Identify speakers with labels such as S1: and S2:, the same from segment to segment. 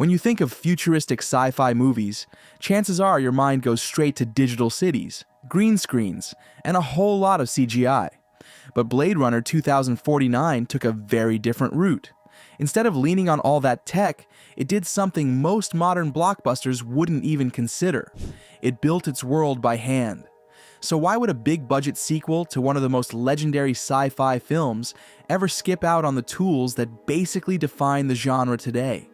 S1: When you think of futuristic sci-fi movies, chances are your mind goes straight to digital cities, green screens, and a whole lot of CGI. But Blade Runner 2049 took a very different route. Instead of leaning on all that tech, it did something most modern blockbusters wouldn't even consider. It built its world by hand. So why would a big-budget sequel to one of the most legendary sci-fi films ever skip out on the tools that basically define the genre today?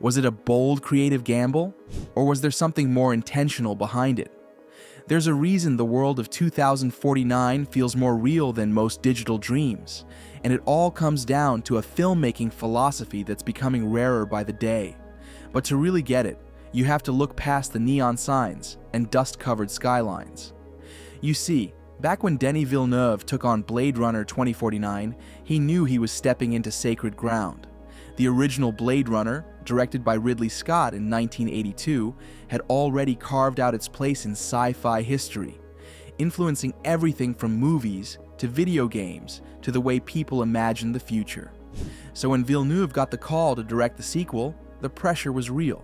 S1: Was it a bold creative gamble, or was there something more intentional behind it? There's a reason the world of 2049 feels more real than most digital dreams, and it all comes down to a filmmaking philosophy that's becoming rarer by the day. But to really get it, you have to look past the neon signs and dust-covered skylines. You see, back when Denis Villeneuve took on Blade Runner 2049, he knew he was stepping into sacred ground. The original Blade Runner, directed by Ridley Scott in 1982, had already carved out its place in sci-fi history, influencing everything from movies to video games to the way people imagine the future. So when Villeneuve got the call to direct the sequel, the pressure was real.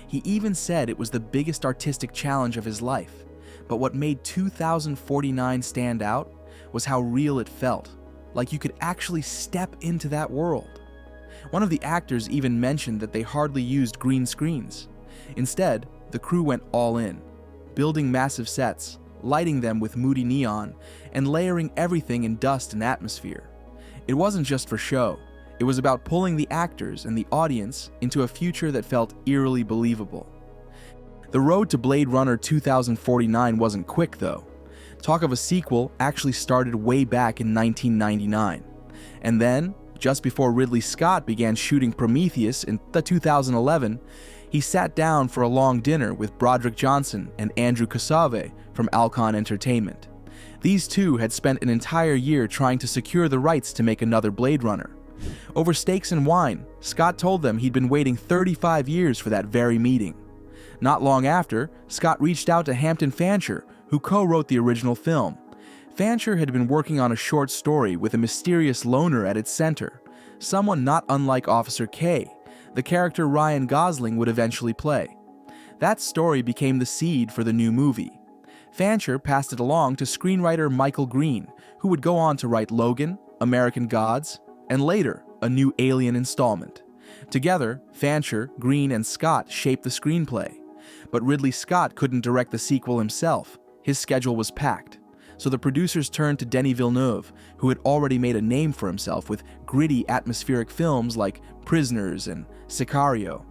S1: He even said it was the biggest artistic challenge of his life. But what made 2049 stand out was how real it felt, like you could actually step into that world. One of the actors even mentioned that they hardly used green screens. Instead, the crew went all in, building massive sets, lighting them with moody neon, and layering everything in dust and atmosphere. It wasn't just for show. It was about pulling the actors and the audience into a future that felt eerily believable. The road to Blade Runner 2049 wasn't quick, though. Talk of a sequel actually started way back in 1999. And then, just before Ridley Scott began shooting Prometheus in 2011, he sat down for a long dinner with Broderick Johnson and Andrew Kasave from Alcon Entertainment. These two had spent an entire year trying to secure the rights to make another Blade Runner. Over steaks and wine, Scott told them he'd been waiting 35 years for that very meeting. Not long after, Scott reached out to Hampton Fancher, who co-wrote the original film. Fancher had been working on a short story with a mysterious loner at its center, someone not unlike Officer K, the character Ryan Gosling would eventually play. That story became the seed for the new movie. Fancher passed it along to screenwriter Michael Green, who would go on to write Logan, American Gods, and later, a new Alien installment. Together, Fancher, Green, and Scott shaped the screenplay. But Ridley Scott couldn't direct the sequel himself. His schedule was packed. So the producers turned to Denis Villeneuve, who had already made a name for himself with gritty atmospheric films like Prisoners and Sicario.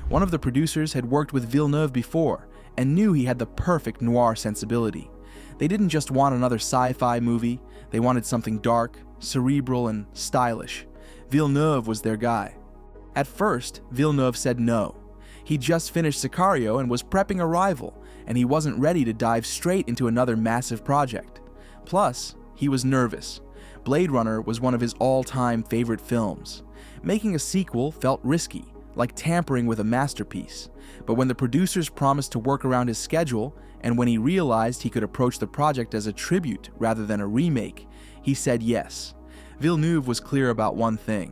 S1: One of the producers had worked with Villeneuve before and knew he had the perfect noir sensibility. They didn't just want another sci-fi movie, they wanted something dark, cerebral, and stylish. Villeneuve was their guy. At first, Villeneuve said no. He just finished Sicario and was prepping Arrival, and he wasn't ready to dive straight into another massive project. Plus, he was nervous. Blade Runner was one of his all-time favorite films. Making a sequel felt risky, like tampering with a masterpiece. But when the producers promised to work around his schedule, and when he realized he could approach the project as a tribute rather than a remake, he said yes. Villeneuve was clear about one thing.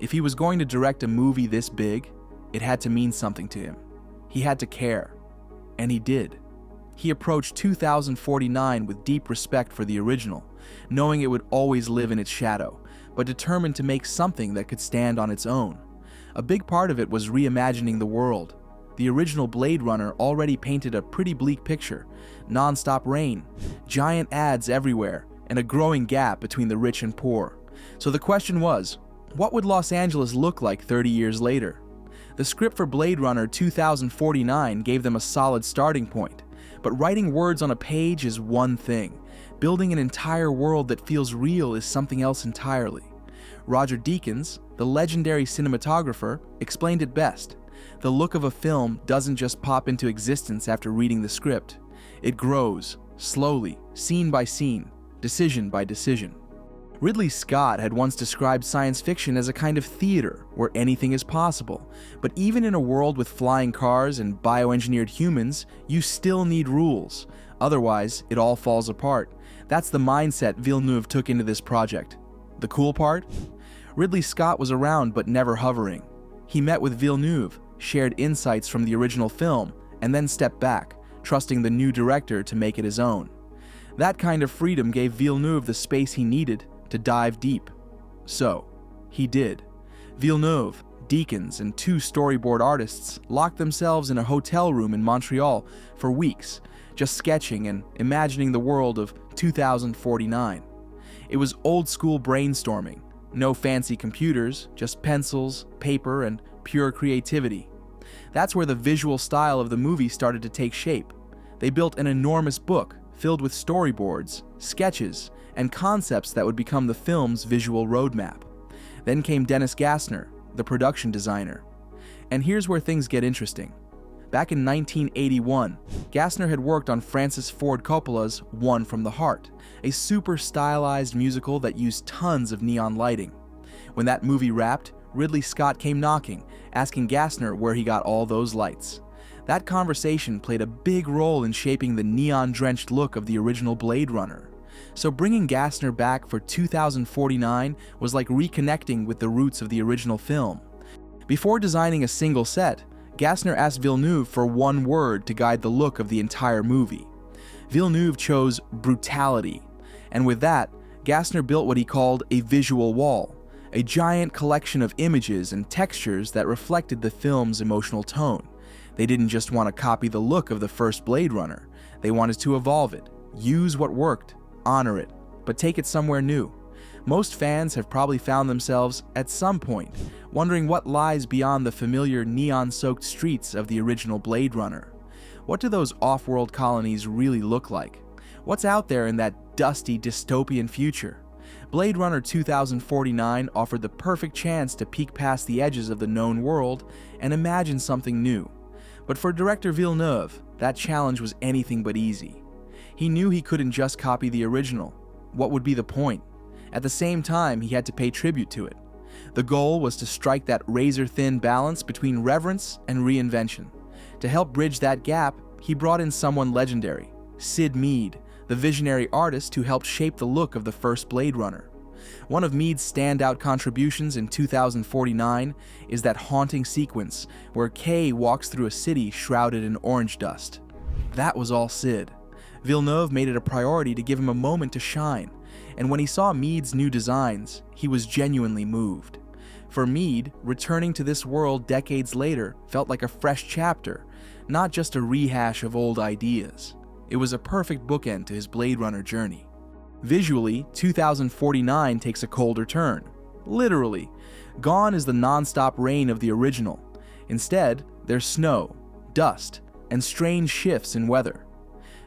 S1: If he was going to direct a movie this big, it had to mean something to him. He had to care. And he did. He approached 2049 with deep respect for the original, knowing it would always live in its shadow, but determined to make something that could stand on its own. A big part of it was reimagining the world. The original Blade Runner already painted a pretty bleak picture: non-stop rain, giant ads everywhere, and a growing gap between the rich and poor. So the question was, what would Los Angeles look like 30 years later? The script for Blade Runner 2049 gave them a solid starting point, but writing words on a page is one thing. Building an entire world that feels real is something else entirely. Roger Deakins, the legendary cinematographer, explained it best. The look of a film doesn't just pop into existence after reading the script. It grows, slowly, scene by scene, decision by decision. Ridley Scott had once described science fiction as a kind of theater where anything is possible. But even in a world with flying cars and bioengineered humans, you still need rules. Otherwise, it all falls apart. That's the mindset Villeneuve took into this project. The cool part? Ridley Scott was around but never hovering. He met with Villeneuve, shared insights from the original film, and then stepped back, trusting the new director to make it his own. That kind of freedom gave Villeneuve the space he needed to dive deep. So, he did. Villeneuve, Deakins, and 2 storyboard artists locked themselves in a hotel room in Montreal for weeks, just sketching and imagining the world of 2049. It was old-school brainstorming. No fancy computers, just pencils, paper, and pure creativity. That's where the visual style of the movie started to take shape. They built an enormous book filled with storyboards, sketches, and concepts that would become the film's visual roadmap. Then came Dennis Gassner, the production designer. And here's where things get interesting. Back in 1981, Gassner had worked on Francis Ford Coppola's One from the Heart, a super stylized musical that used tons of neon lighting. When that movie wrapped, Ridley Scott came knocking, asking Gassner where he got all those lights. That conversation played a big role in shaping the neon-drenched look of the original Blade Runner. So bringing Gassner back for 2049 was like reconnecting with the roots of the original film. Before designing a single set, Gassner asked Villeneuve for one word to guide the look of the entire movie. Villeneuve chose brutality, and with that, Gassner built what he called a visual wall, a giant collection of images and textures that reflected the film's emotional tone. They didn't just want to copy the look of the first Blade Runner, they wanted to evolve it, use what worked, honor it, but take it somewhere new. Most fans have probably found themselves, at some point, wondering what lies beyond the familiar neon-soaked streets of the original Blade Runner. What do those off-world colonies really look like? What's out there in that dusty, dystopian future? Blade Runner 2049 offered the perfect chance to peek past the edges of the known world and imagine something new. But for director Villeneuve, that challenge was anything but easy. He knew he couldn't just copy the original. What would be the point? At the same time, he had to pay tribute to it. The goal was to strike that razor-thin balance between reverence and reinvention. To help bridge that gap, he brought in someone legendary, Syd Mead, the visionary artist who helped shape the look of the first Blade Runner. One of Mead's standout contributions in 2049 is that haunting sequence where Kay walks through a city shrouded in orange dust. That was all Syd. Villeneuve made it a priority to give him a moment to shine, and when he saw Mead's new designs, he was genuinely moved. For Mead, returning to this world decades later felt like a fresh chapter, not just a rehash of old ideas. It was a perfect bookend to his Blade Runner journey. Visually, 2049 takes a colder turn. Literally, gone is the non-stop rain of the original. Instead, there's snow, dust, and strange shifts in weather.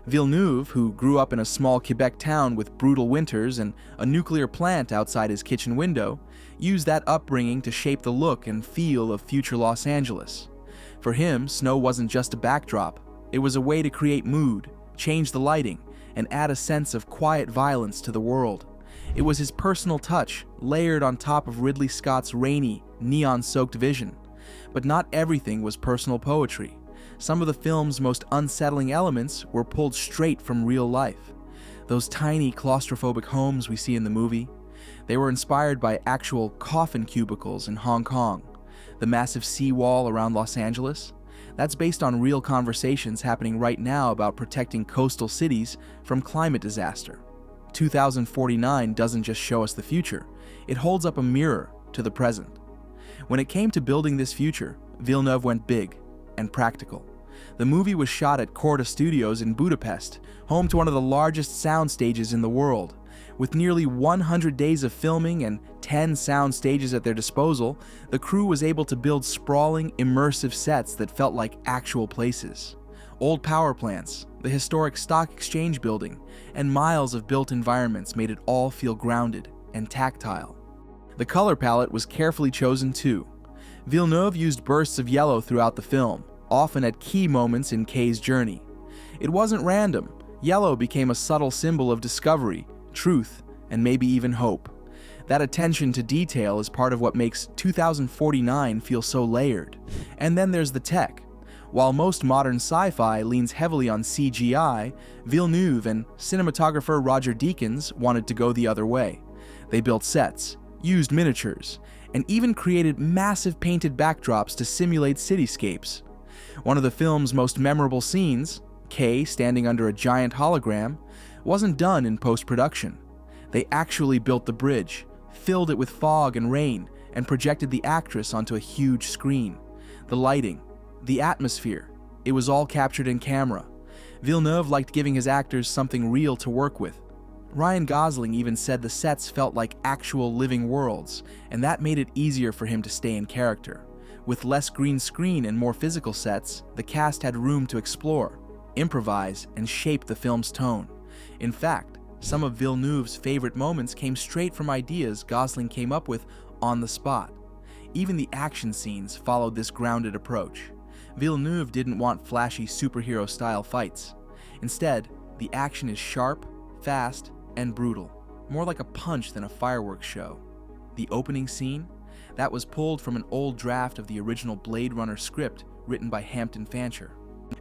S1: Villeneuve, who grew up in a small Quebec town with brutal winters and a nuclear plant outside his kitchen window, used that upbringing to shape the look and feel of future Los Angeles. For him, snow wasn't just a backdrop. It was a way to create mood, change the lighting, and add a sense of quiet violence to the world. It was his personal touch, layered on top of Ridley Scott's rainy, neon-soaked vision. But not everything was personal poetry. Some of the film's most unsettling elements were pulled straight from real life. Those tiny claustrophobic homes we see in the movie, they were inspired by actual coffin cubicles in Hong Kong. The massive seawall around Los Angeles, that's based on real conversations happening right now about protecting coastal cities from climate disaster. 2049 doesn't just show us the future, it holds up a mirror to the present. When it came to building this future, Villeneuve went big and practical. The movie was shot at Korda Studios in Budapest, home to one of the largest sound stages in the world. With nearly 100 days of filming and 10 sound stages at their disposal, the crew was able to build sprawling, immersive sets that felt like actual places. Old power plants, the historic stock exchange building, and miles of built environments made it all feel grounded and tactile. The color palette was carefully chosen too. Villeneuve used bursts of yellow throughout the film, often at key moments in Kay's journey. It wasn't random. Yellow became a subtle symbol of discovery, truth, and maybe even hope. That attention to detail is part of what makes 2049 feel so layered. And then there's the tech. While most modern sci-fi leans heavily on CGI, Villeneuve and cinematographer Roger Deakins wanted to go the other way. They built sets, used miniatures, and even created massive painted backdrops to simulate cityscapes. One of the film's most memorable scenes, Kay standing under a giant hologram, wasn't done in post-production. They actually built the bridge, filled it with fog and rain, and projected the actress onto a huge screen. The lighting, the atmosphere, it was all captured in camera. Villeneuve liked giving his actors something real to work with. Ryan Gosling even said the sets felt like actual living worlds, and that made it easier for him to stay in character. With less green screen and more physical sets, the cast had room to explore, improvise, and shape the film's tone. In fact, some of Villeneuve's favorite moments came straight from ideas Gosling came up with on the spot. Even the action scenes followed this grounded approach. Villeneuve didn't want flashy superhero-style fights. Instead, the action is sharp, fast, and brutal, more like a punch than a fireworks show. The opening scene? That was pulled from an old draft of the original Blade Runner script written by Hampton Fancher.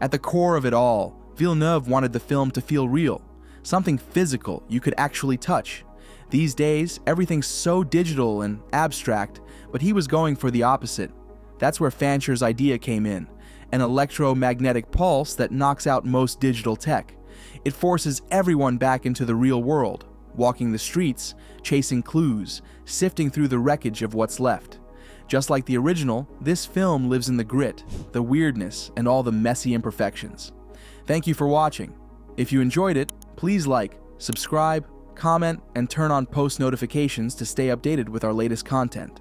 S1: At the core of it all, Villeneuve wanted the film to feel real, something physical you could actually touch. These days, everything's so digital and abstract, but he was going for the opposite. That's where Fancher's idea came in, an electromagnetic pulse that knocks out most digital tech. It forces everyone back into the real world, walking the streets, chasing clues, sifting through the wreckage of what's left. Just like the original, this film lives in the grit, the weirdness, and all the messy imperfections. Thank you for watching. If you enjoyed it, please like, subscribe, comment, and turn on post notifications to stay updated with our latest content.